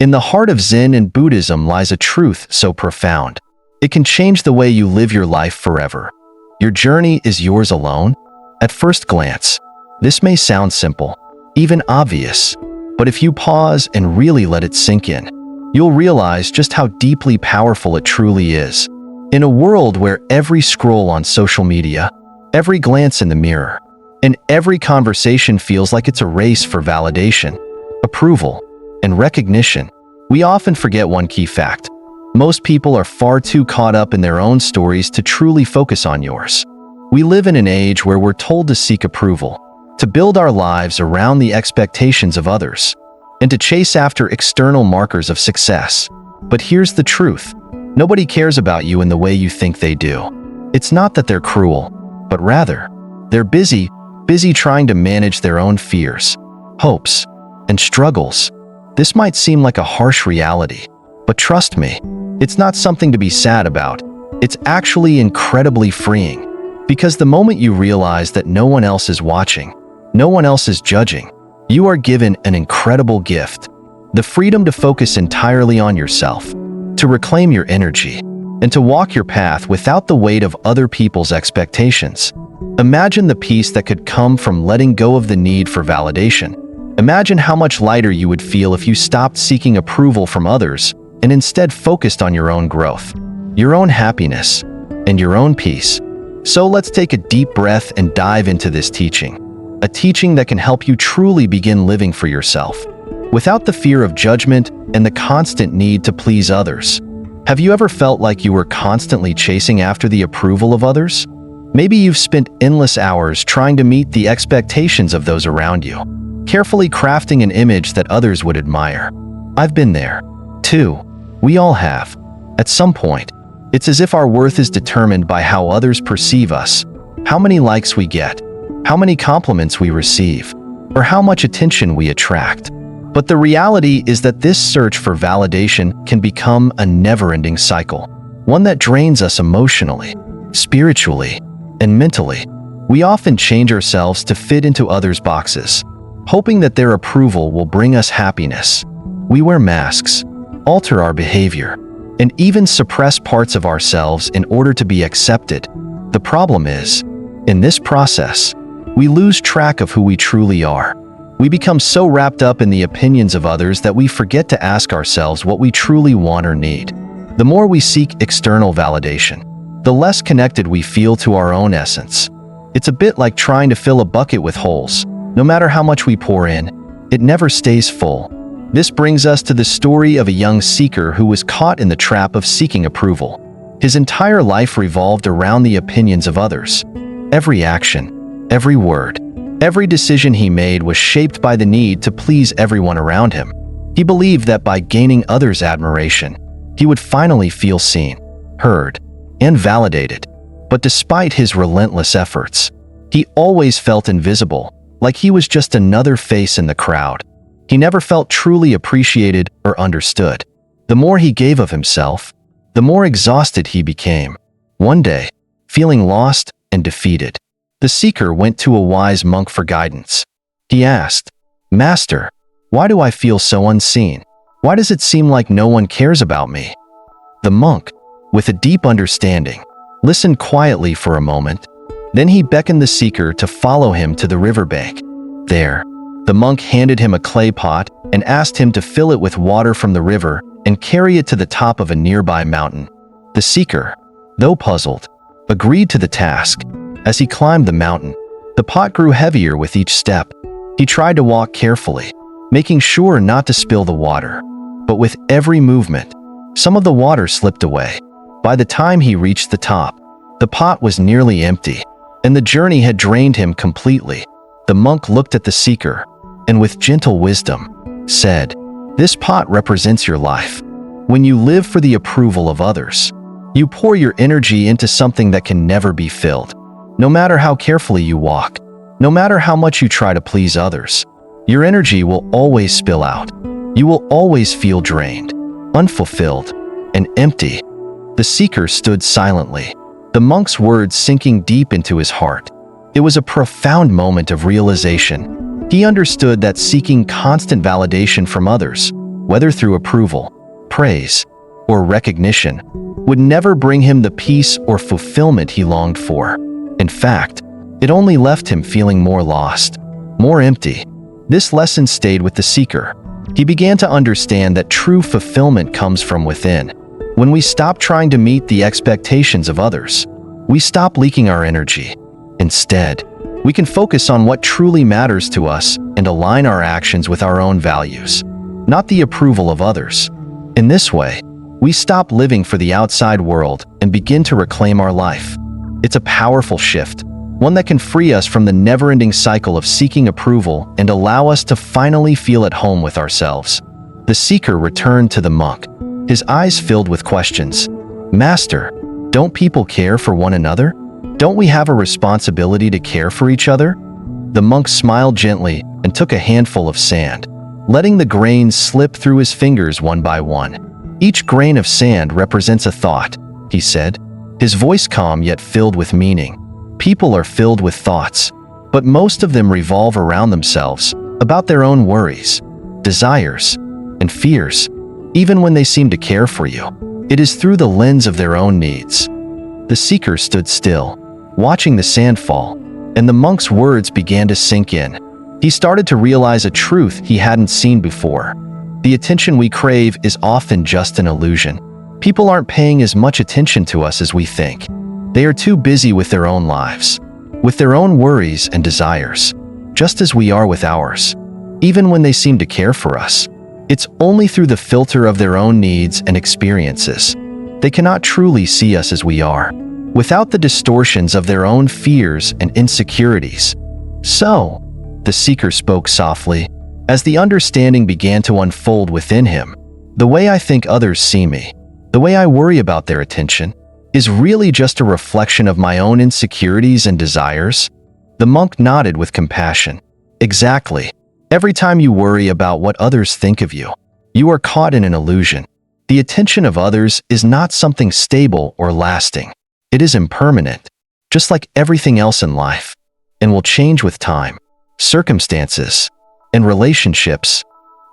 In the heart of Zen and Buddhism lies a truth so profound. It can change the way you live your life forever. Your journey is yours alone. At first glance, this may sound simple, even obvious, but if you pause and really let it sink in, you'll realize just how deeply powerful it truly is. In a world where every scroll on social media, every glance in the mirror, and every conversation feels like it's a race for validation, approval, and recognition, we often forget one key fact. Most people are far too caught up in their own stories to truly focus on yours. We live in an age where we're told to seek approval, to build our lives around the expectations of others, and to chase after external markers of success. But here's the truth. Nobody cares about you in the way you think they do. It's not that they're cruel, but rather, they're busy trying to manage their own fears, hopes, and struggles. This might seem like a harsh reality, but trust me, it's not something to be sad about. It's actually incredibly freeing. Because the moment you realize that no one else is watching, no one else is judging, you are given an incredible gift. The freedom to focus entirely on yourself, to reclaim your energy, and to walk your path without the weight of other people's expectations. Imagine the peace that could come from letting go of the need for validation. Imagine how much lighter you would feel if you stopped seeking approval from others and instead focused on your own growth, your own happiness, and your own peace. So let's take a deep breath and dive into this teaching, a teaching that can help you truly begin living for yourself, without the fear of judgment and the constant need to please others. Have you ever felt like you were constantly chasing after the approval of others? Maybe you've spent endless hours trying to meet the expectations of those around you, carefully crafting an image that others would admire. I've been there, too. We all have. At some point, it's as if our worth is determined by how others perceive us, how many likes we get, how many compliments we receive, or how much attention we attract. But the reality is that this search for validation can become a never-ending cycle, one that drains us emotionally, spiritually, and mentally. We often change ourselves to fit into others' boxes, hoping that their approval will bring us happiness. We wear masks, alter our behavior, and even suppress parts of ourselves in order to be accepted. The problem is, in this process, we lose track of who we truly are. We become so wrapped up in the opinions of others that we forget to ask ourselves what we truly want or need. The more we seek external validation, the less connected we feel to our own essence. It's a bit like trying to fill a bucket with holes. No matter how much we pour in, it never stays full. This brings us to the story of a young seeker who was caught in the trap of seeking approval. His entire life revolved around the opinions of others. Every action, every word, every decision he made was shaped by the need to please everyone around him. He believed that by gaining others' admiration, he would finally feel seen, heard, and validated. But despite his relentless efforts, he always felt invisible, like he was just another face in the crowd. He never felt truly appreciated or understood. The more he gave of himself, the more exhausted he became. One day, feeling lost and defeated, the seeker went to a wise monk for guidance. He asked, "Master, why do I feel so unseen? Why does it seem like no one cares about me?" The monk, with a deep understanding, listened quietly for a moment. Then he beckoned the seeker to follow him to the riverbank. There, the monk handed him a clay pot and asked him to fill it with water from the river and carry it to the top of a nearby mountain. The seeker, though puzzled, agreed to the task. As he climbed the mountain, the pot grew heavier with each step. He tried to walk carefully, making sure not to spill the water. But with every movement, some of the water slipped away. By the time he reached the top, the pot was nearly empty, and the journey had drained him completely. The monk looked at the seeker, and with gentle wisdom, said, "This pot represents your life. When you live for the approval of others, you pour your energy into something that can never be filled. No matter how carefully you walk, no matter how much you try to please others, your energy will always spill out. You will always feel drained, unfulfilled, and empty." The seeker stood silently, the monk's words sinking deep into his heart. It was a profound moment of realization. He understood that seeking constant validation from others whether through approval, praise, or recognition, would never bring him the peace or fulfillment he longed for. In fact, it only left him feeling more lost, more empty. This lesson stayed with the seeker. He began to understand that true fulfillment comes from within. When we stop trying to meet the expectations of others, we stop leaking our energy. Instead, we can focus on what truly matters to us and align our actions with our own values, not the approval of others. In this way, we stop living for the outside world and begin to reclaim our life. It's a powerful shift, one that can free us from the never-ending cycle of seeking approval and allow us to finally feel at home with ourselves. The seeker returned to the monk, his eyes filled with questions. "Master, don't people care for one another? Don't we have a responsibility to care for each other?" The monk smiled gently and took a handful of sand, letting the grains slip through his fingers one by one. "Each grain of sand represents a thought," he said, his voice calm yet filled with meaning. "People are filled with thoughts, but most of them revolve around themselves, about their own worries, desires, and fears. Even when they seem to care for you, it is through the lens of their own needs." The seeker stood still, watching the sand fall, and the monk's words began to sink in. He started to realize a truth he hadn't seen before. The attention we crave is often just an illusion. People aren't paying as much attention to us as we think. They are too busy with their own lives, with their own worries and desires, just as we are with ours. Even when they seem to care for us, it's only through the filter of their own needs and experiences. They cannot truly see us as we are, without the distortions of their own fears and insecurities. "So," the seeker spoke softly, as the understanding began to unfold within him, "the way I think others see me, the way I worry about their attention, is really just a reflection of my own insecurities and desires?" The monk nodded with compassion. "Exactly. Every time you worry about what others think of you, you are caught in an illusion. The attention of others is not something stable or lasting. It is impermanent, just like everything else in life, and will change with time, circumstances, and relationships."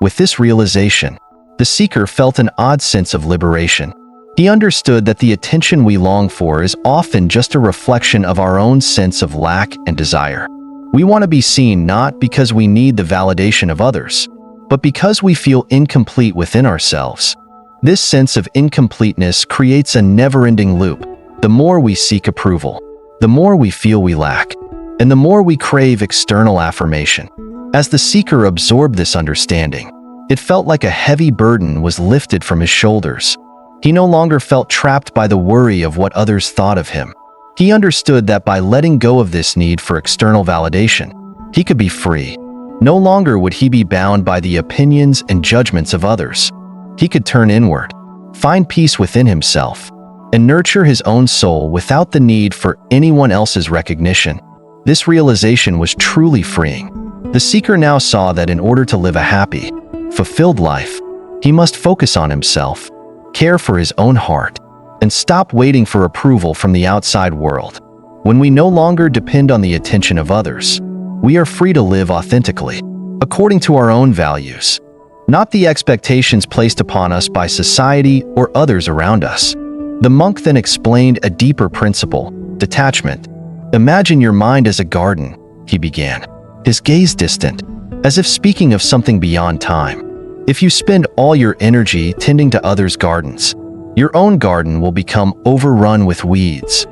With this realization, the seeker felt an odd sense of liberation. He understood that the attention we long for is often just a reflection of our own sense of lack and desire. We want to be seen not because we need the validation of others, but because we feel incomplete within ourselves. This sense of incompleteness creates a never-ending loop. The more we seek approval, the more we feel we lack, and the more we crave external affirmation. As the seeker absorbed this understanding, it felt like a heavy burden was lifted from his shoulders. He no longer felt trapped by the worry of what others thought of him. He understood that by letting go of this need for external validation, he could be free. No longer would he be bound by the opinions and judgments of others. He could turn inward, find peace within himself, and nurture his own soul without the need for anyone else's recognition. This realization was truly freeing. The seeker now saw that in order to live a happy, fulfilled life, he must focus on himself, care for his own heart, and stop waiting for approval from the outside world. When we no longer depend on the attention of others, we are free to live authentically, according to our own values, not the expectations placed upon us by society or others around us. The monk then explained a deeper principle, detachment. "Imagine your mind as a garden," he began, his gaze distant, as if speaking of something beyond time. "If you spend all your energy tending to others' gardens, your own garden will become overrun with weeds."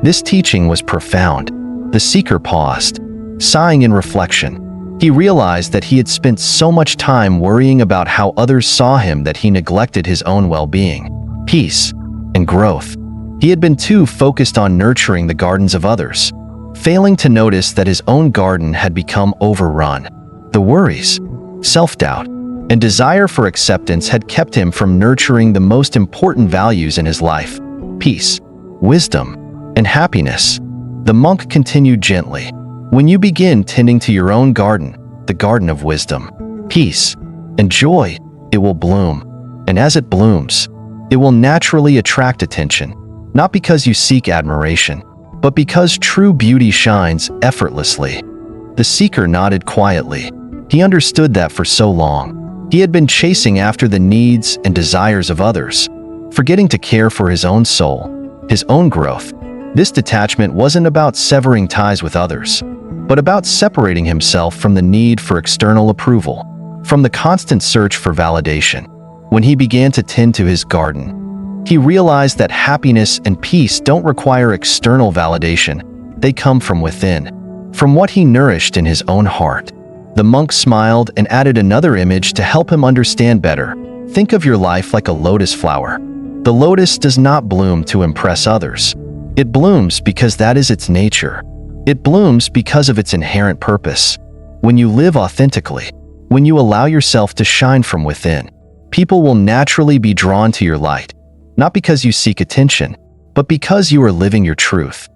This teaching was profound. The seeker paused, sighing in reflection. He realized that he had spent so much time worrying about how others saw him that he neglected his own well-being, peace, and growth. He had been too focused on nurturing the gardens of others, failing to notice that his own garden had become overrun. The worries, self-doubt, and desire for acceptance had kept him from nurturing the most important values in his life: peace, wisdom, and happiness. The monk continued gently. "When you begin tending to your own garden, the garden of wisdom, peace, and joy, it will bloom. And as it blooms, it will naturally attract attention, not because you seek admiration, but because true beauty shines effortlessly." The seeker nodded quietly. He understood that for so long, He had been chasing after the needs and desires of others, forgetting to care for his own soul, his own growth. This detachment wasn't about severing ties with others, but about separating himself from the need for external approval, from the constant search for validation. When he began to tend to his garden, he realized that happiness and peace don't require external validation. They come from within, from what he nourished in his own heart. The monk smiled and added another image to help him understand better. Think of your life like a lotus flower. The lotus does not bloom to impress others. It blooms because that is its nature. It blooms because of its inherent purpose. When you live authentically, when you allow yourself to shine from within, people will naturally be drawn to your light, not because you seek attention, but because you are living your truth.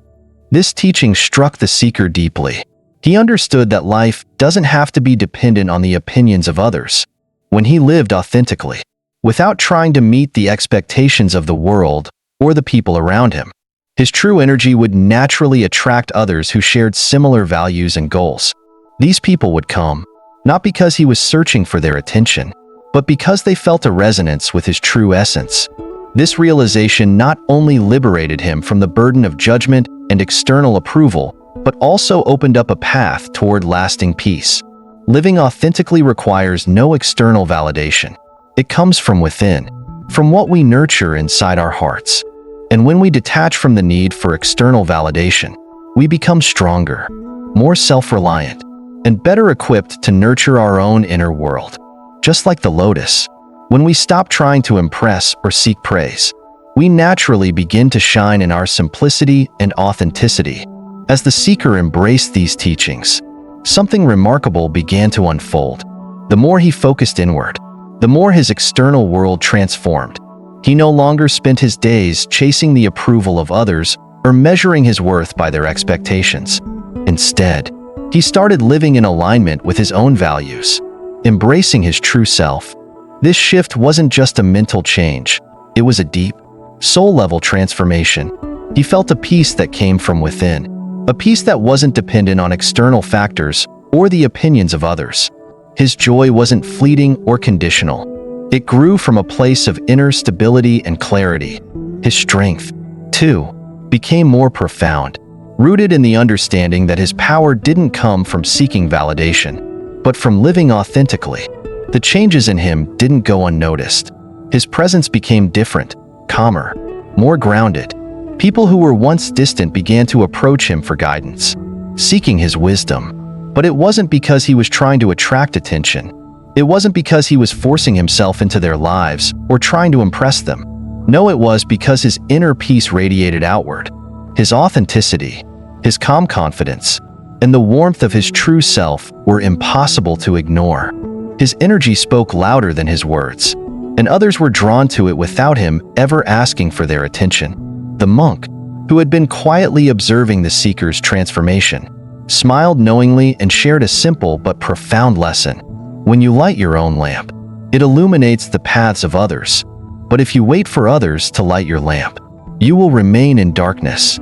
This teaching struck the seeker deeply. He understood that life doesn't have to be dependent on the opinions of others. When he lived authentically, without trying to meet the expectations of the world or the people around him, his true energy would naturally attract others who shared similar values and goals. These people would come, not because he was searching for their attention, but because they felt a resonance with his true essence. This realization not only liberated him from the burden of judgment and external approval, but also opened up a path toward lasting peace. Living authentically requires no external validation. It comes from within, from what we nurture inside our hearts. And when we detach from the need for external validation, we become stronger, more self-reliant, and better equipped to nurture our own inner world. Just like the lotus, when we stop trying to impress or seek praise, we naturally begin to shine in our simplicity and authenticity. As the seeker embraced these teachings, something remarkable began to unfold. The more he focused inward, the more his external world transformed. He no longer spent his days chasing the approval of others or measuring his worth by their expectations. Instead, he started living in alignment with his own values, embracing his true self. This shift wasn't just a mental change, it was a deep, soul-level transformation. He felt a peace that came from within, a peace that wasn't dependent on external factors or the opinions of others. His joy wasn't fleeting or conditional. It grew from a place of inner stability and clarity. His strength, too, became more profound, rooted in the understanding that his power didn't come from seeking validation, but from living authentically. The changes in him didn't go unnoticed. His presence became different, calmer, more grounded. People who were once distant began to approach him for guidance, seeking his wisdom. But it wasn't because he was trying to attract attention. It wasn't because he was forcing himself into their lives or trying to impress them. No, it was because his inner peace radiated outward. His authenticity, his calm confidence, and the warmth of his true self were impossible to ignore. His energy spoke louder than his words, and others were drawn to it without him ever asking for their attention. The monk, who had been quietly observing the seeker's transformation, smiled knowingly and shared a simple but profound lesson. When you light your own lamp, it illuminates the paths of others. But if you wait for others to light your lamp, you will remain in darkness.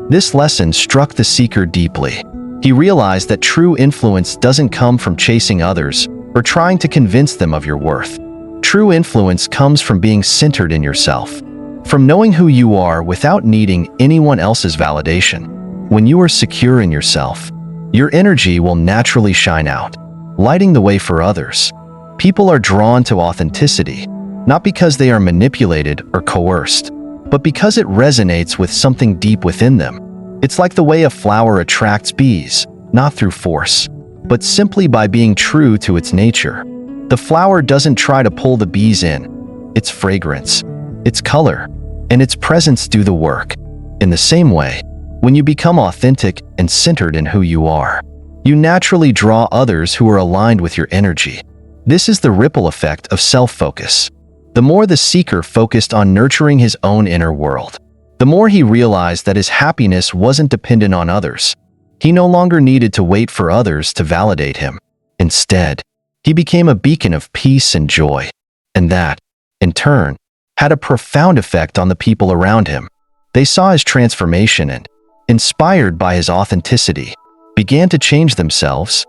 This lesson struck the seeker deeply. He realized that true influence doesn't come from chasing others or trying to convince them of your worth. True influence comes from being centered in yourself, from knowing who you are without needing anyone else's validation. When you are secure in yourself, your energy will naturally shine out, lighting the way for others. People are drawn to authenticity, not because they are manipulated or coerced, but because it resonates with something deep within them. It's like the way a flower attracts bees, not through force, but simply by being true to its nature. The flower doesn't try to pull the bees in. Its fragrance, its color, and its presence do the work. In the same way, when you become authentic and centered in who you are, you naturally draw others who are aligned with your energy. This is the ripple effect of self-focus. The more the seeker focused on nurturing his own inner world, the more he realized that his happiness wasn't dependent on others. He no longer needed to wait for others to validate him. Instead, he became a beacon of peace and joy, and that, in turn, had a profound effect on the people around him. They saw his transformation and, inspired by his authenticity, began to change themselves.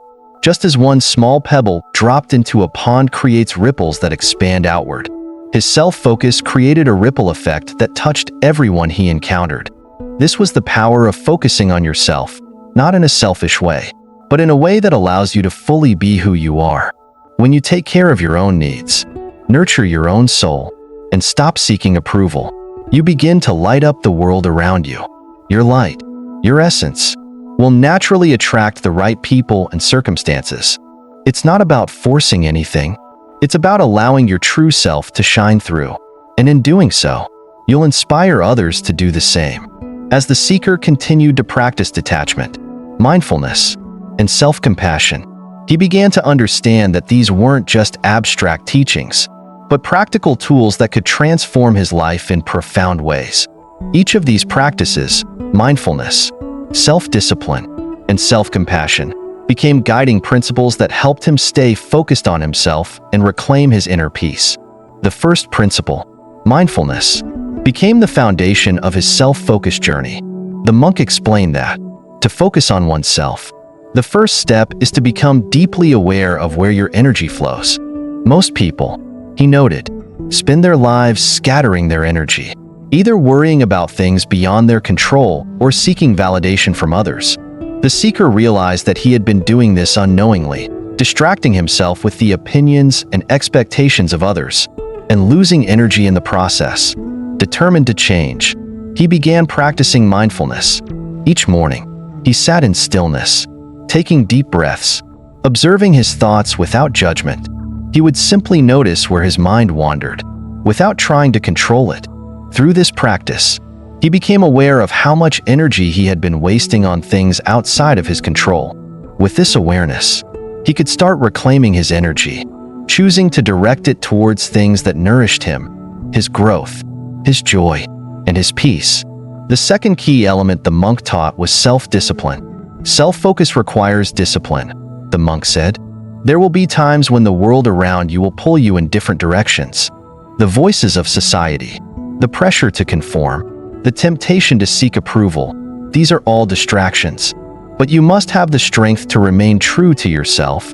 just as one small pebble dropped into a pond creates ripples that expand outward. His self-focus created a ripple effect that touched everyone he encountered. This was the power of focusing on yourself, not in a selfish way, but in a way that allows you to fully be who you are. When you take care of your own needs, nurture your own soul, and stop seeking approval, you begin to light up the world around you. Your light, your essence, will naturally attract the right people and circumstances. It's not about forcing anything. It's about allowing your true self to shine through. And in doing so, you'll inspire others to do the same. As the seeker continued to practice detachment, mindfulness, and self-compassion, he began to understand that these weren't just abstract teachings, but practical tools that could transform his life in profound ways. Each of these practices, mindfulness, self-discipline, and self-compassion, became guiding principles that helped him stay focused on himself and reclaim his inner peace. The first principle, mindfulness, became the foundation of his self-focused journey. The monk explained that, to focus on oneself, the first step is to become deeply aware of where your energy flows. Most people, he noted, spend their lives scattering their energy, either worrying about things beyond their control or seeking validation from others. The seeker realized that he had been doing this unknowingly, distracting himself with the opinions and expectations of others, and losing energy in the process. Determined to change, he began practicing mindfulness. Each morning, he sat in stillness, taking deep breaths, observing his thoughts without judgment. He would simply notice where his mind wandered, without trying to control it. Through this practice, he became aware of how much energy he had been wasting on things outside of his control. With this awareness, he could start reclaiming his energy, choosing to direct it towards things that nourished him, his growth, his joy, and his peace. The second key element the monk taught was self-discipline. Self-focus requires discipline, the monk said. There will be times when the world around you will pull you in different directions. The voices of society, the pressure to conform, the temptation to seek approval, these are all distractions. But you must have the strength to remain true to yourself.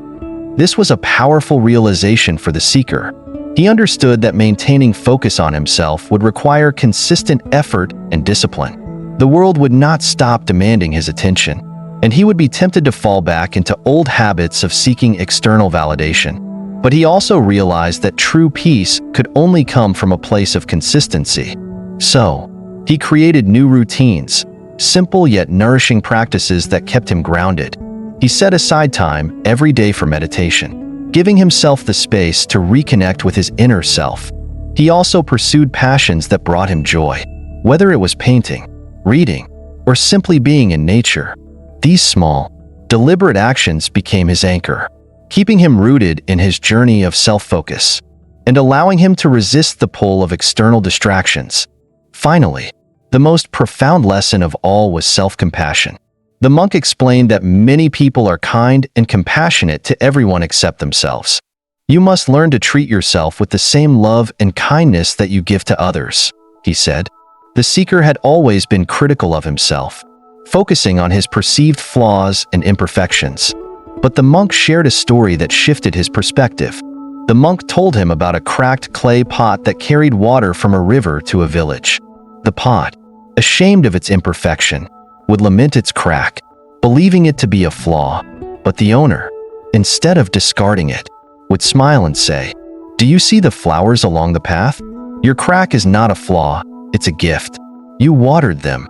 This was a powerful realization for the seeker. He understood that maintaining focus on himself would require consistent effort and discipline. The world would not stop demanding his attention, and he would be tempted to fall back into old habits of seeking external validation. But he also realized that true peace could only come from a place of consistency. So, he created new routines, simple yet nourishing practices that kept him grounded. He set aside time every day for meditation, giving himself the space to reconnect with his inner self. He also pursued passions that brought him joy, whether it was painting, reading, or simply being in nature. These small, deliberate actions became his anchor, keeping him rooted in his journey of self-focus and allowing him to resist the pull of external distractions. Finally, the most profound lesson of all was self-compassion. The monk explained that many people are kind and compassionate to everyone except themselves. You must learn to treat yourself with the same love and kindness that you give to others, he said. The seeker had always been critical of himself, focusing on his perceived flaws and imperfections. But the monk shared a story that shifted his perspective. The monk told him about a cracked clay pot that carried water from a river to a village. The pot, ashamed of its imperfection, would lament its crack, believing it to be a flaw. But the owner, instead of discarding it, would smile and say, "Do you see the flowers along the path? Your crack is not a flaw, it's a gift. You watered them."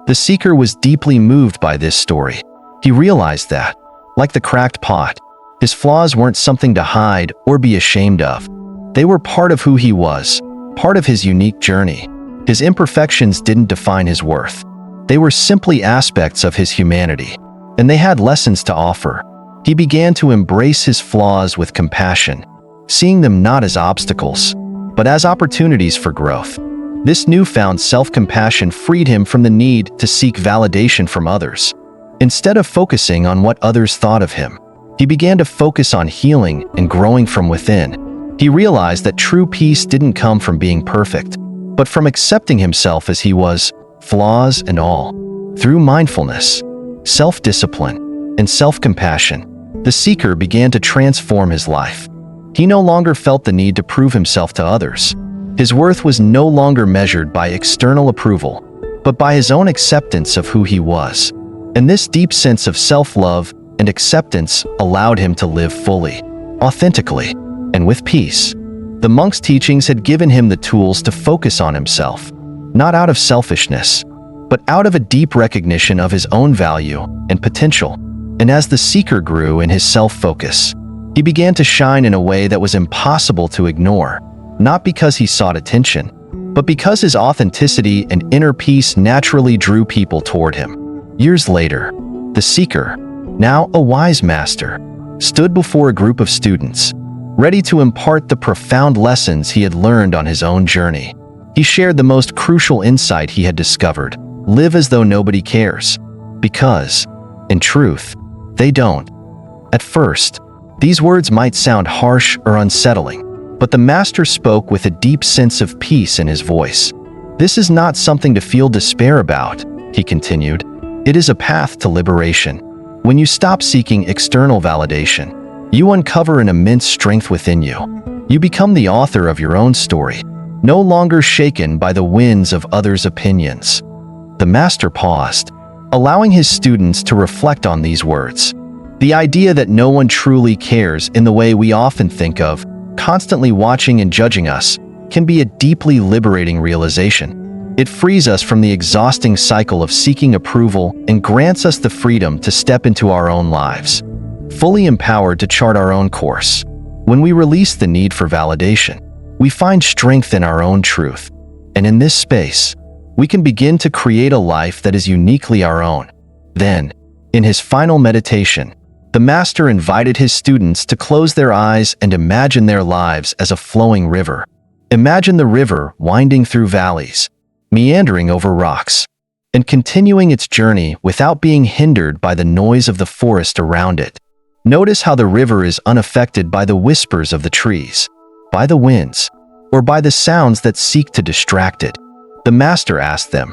The seeker was deeply moved by this story. He realized that, like the cracked pot, his flaws weren't something to hide or be ashamed of. They were part of who he was, part of his unique journey. His imperfections didn't define his worth. They were simply aspects of his humanity, and they had lessons to offer. He began to embrace his flaws with compassion, seeing them not as obstacles, but as opportunities for growth. This newfound self-compassion freed him from the need to seek validation from others. Instead of focusing on what others thought of him, he began to focus on healing and growing from within. He realized that true peace didn't come from being perfect, but from accepting himself as he was, flaws and all. Through mindfulness, self-discipline, and self-compassion, the seeker began to transform his life. He no longer felt the need to prove himself to others. His worth was no longer measured by external approval, but by his own acceptance of who he was. And this deep sense of self-love and acceptance allowed him to live fully, authentically, and with peace. The monk's teachings had given him the tools to focus on himself, not out of selfishness, but out of a deep recognition of his own value and potential. And as the seeker grew in his self-focus, he began to shine in a way that was impossible to ignore, not because he sought attention, but because his authenticity and inner peace naturally drew people toward him. Years later, the seeker, now a wise master, stood before a group of students, ready to impart the profound lessons he had learned on his own journey. He shared the most crucial insight he had discovered: live as though nobody cares, because, in truth, they don't. At first, these words might sound harsh or unsettling, but the master spoke with a deep sense of peace in his voice. This is not something to feel despair about, he continued. It is a path to liberation. When you stop seeking external validation, you uncover an immense strength within you. You become the author of your own story, no longer shaken by the winds of others' opinions. The master paused, allowing his students to reflect on these words. The idea that no one truly cares in the way we often think of, constantly watching and judging us, can be a deeply liberating realization. It frees us from the exhausting cycle of seeking approval and grants us the freedom to step into our own lives, fully empowered to chart our own course. When we release the need for validation, we find strength in our own truth, and in this space, we can begin to create a life that is uniquely our own. Then, in his final meditation, the master invited his students to close their eyes and imagine their lives as a flowing river. Imagine the river winding through valleys, meandering over rocks, and continuing its journey without being hindered by the noise of the forest around it. Notice how the river is unaffected by the whispers of the trees, by the winds, or by the sounds that seek to distract it. The master asked them,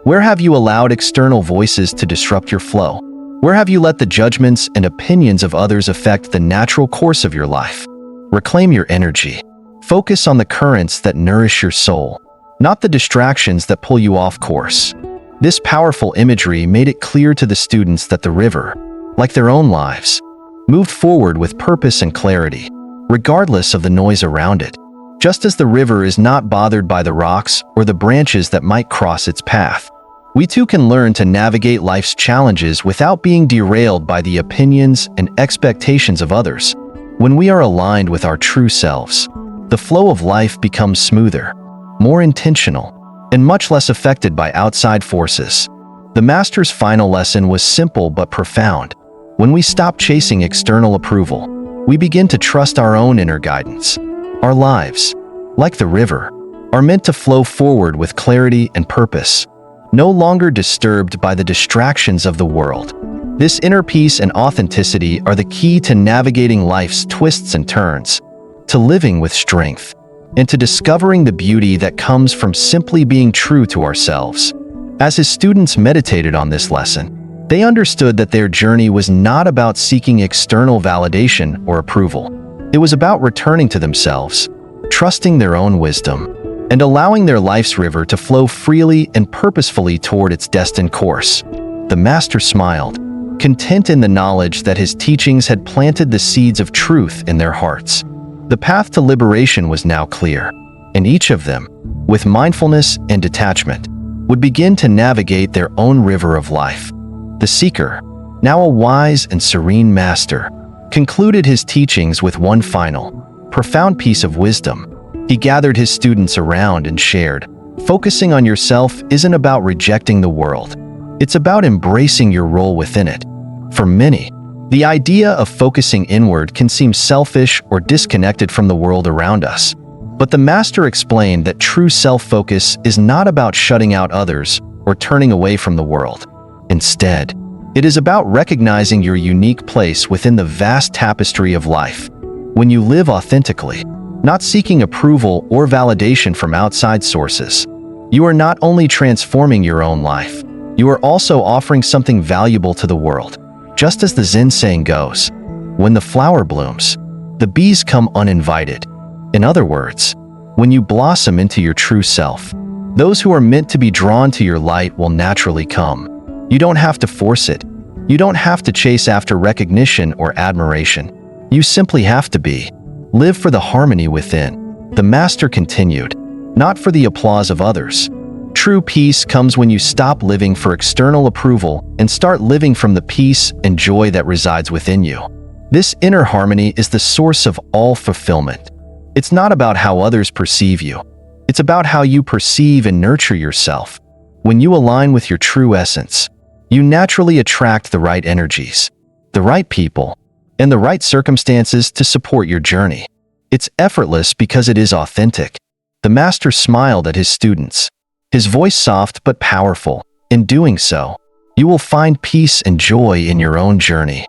"Where have you allowed external voices to disrupt your flow? Where have you let the judgments and opinions of others affect the natural course of your life? Reclaim your energy. Focus on the currents that nourish your soul, not the distractions that pull you off course." This powerful imagery made it clear to the students that the river, like their own lives, moved forward with purpose and clarity, regardless of the noise around it. Just as the river is not bothered by the rocks or the branches that might cross its path, we too can learn to navigate life's challenges without being derailed by the opinions and expectations of others. When we are aligned with our true selves, the flow of life becomes smoother, more intentional, and much less affected by outside forces. The master's final lesson was simple but profound. When we stop chasing external approval, we begin to trust our own inner guidance. Our lives, like the river, are meant to flow forward with clarity and purpose, no longer disturbed by the distractions of the world. This inner peace and authenticity are the key to navigating life's twists and turns, to living with strength, and to discovering the beauty that comes from simply being true to ourselves. As his students meditated on this lesson, they understood that their journey was not about seeking external validation or approval. It was about returning to themselves, trusting their own wisdom, and allowing their life's river to flow freely and purposefully toward its destined course. The master smiled, content in the knowledge that his teachings had planted the seeds of truth in their hearts. The path to liberation was now clear, and each of them, with mindfulness and detachment, would begin to navigate their own river of life. The seeker, now a wise and serene master, concluded his teachings with one final, profound piece of wisdom. He gathered his students around and shared, "Focusing on yourself isn't about rejecting the world. It's about embracing your role within it." For many, the idea of focusing inward can seem selfish or disconnected from the world around us. But the master explained that true self-focus is not about shutting out others or turning away from the world. Instead, it is about recognizing your unique place within the vast tapestry of life. When you live authentically, not seeking approval or validation from outside sources, you are not only transforming your own life, you are also offering something valuable to the world. Just as the Zen saying goes, When the flower blooms, the bees come uninvited. In other words, when you blossom into your true self, those who are meant to be drawn to your light will naturally come. You don't have to force it. You don't have to chase after recognition or admiration. You simply have to be. Live for the harmony within. The Master continued, not for the applause of others. True peace comes when you stop living for external approval and start living from the peace and joy that resides within you. This inner harmony is the source of all fulfillment. It's not about how others perceive you. It's about how you perceive and nurture yourself. When you align with your true essence, you naturally attract the right energies, the right people, and the right circumstances to support your journey. It's effortless because it is authentic. The Master smiled at his students, his voice soft but powerful. In doing so, you will find peace and joy in your own journey.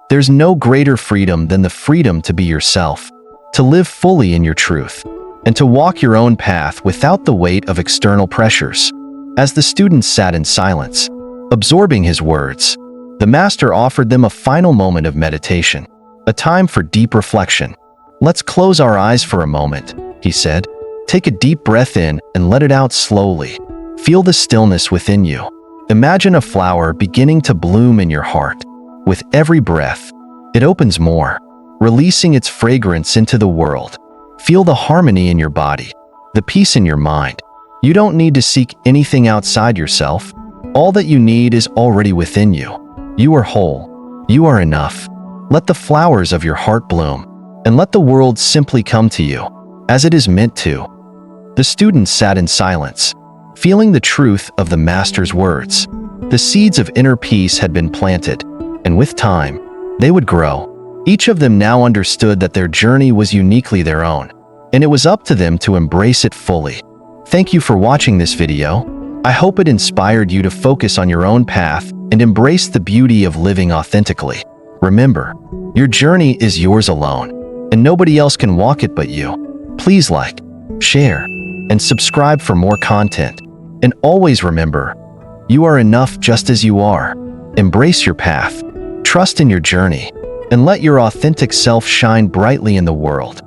There's no greater freedom than the freedom to be yourself, to live fully in your truth, and to walk your own path without the weight of external pressures. As the students sat in silence, absorbing his words, the Master offered them a final moment of meditation, a time for deep reflection. Let's close our eyes for a moment, he said. Take a deep breath in and let it out slowly. Feel the stillness within you. Imagine a flower beginning to bloom in your heart. With every breath, it opens more, releasing its fragrance into the world. Feel the harmony in your body, the peace in your mind. You don't need to seek anything outside yourself. All that you need is already within you. You are whole. You are enough. Let the flowers of your heart bloom, and let the world simply come to you, as it is meant to. The students sat in silence, feeling the truth of the Master's words. The seeds of inner peace had been planted, and with time, they would grow. Each of them now understood that their journey was uniquely their own, and it was up to them to embrace it fully. Thank you for watching this video. I hope it inspired you to focus on your own path and embrace the beauty of living authentically. Remember, your journey is yours alone, and nobody else can walk it but you. Please like, share, and subscribe for more content. And always remember, you are enough just as you are. Embrace your path, trust in your journey, and let your authentic self shine brightly in the world.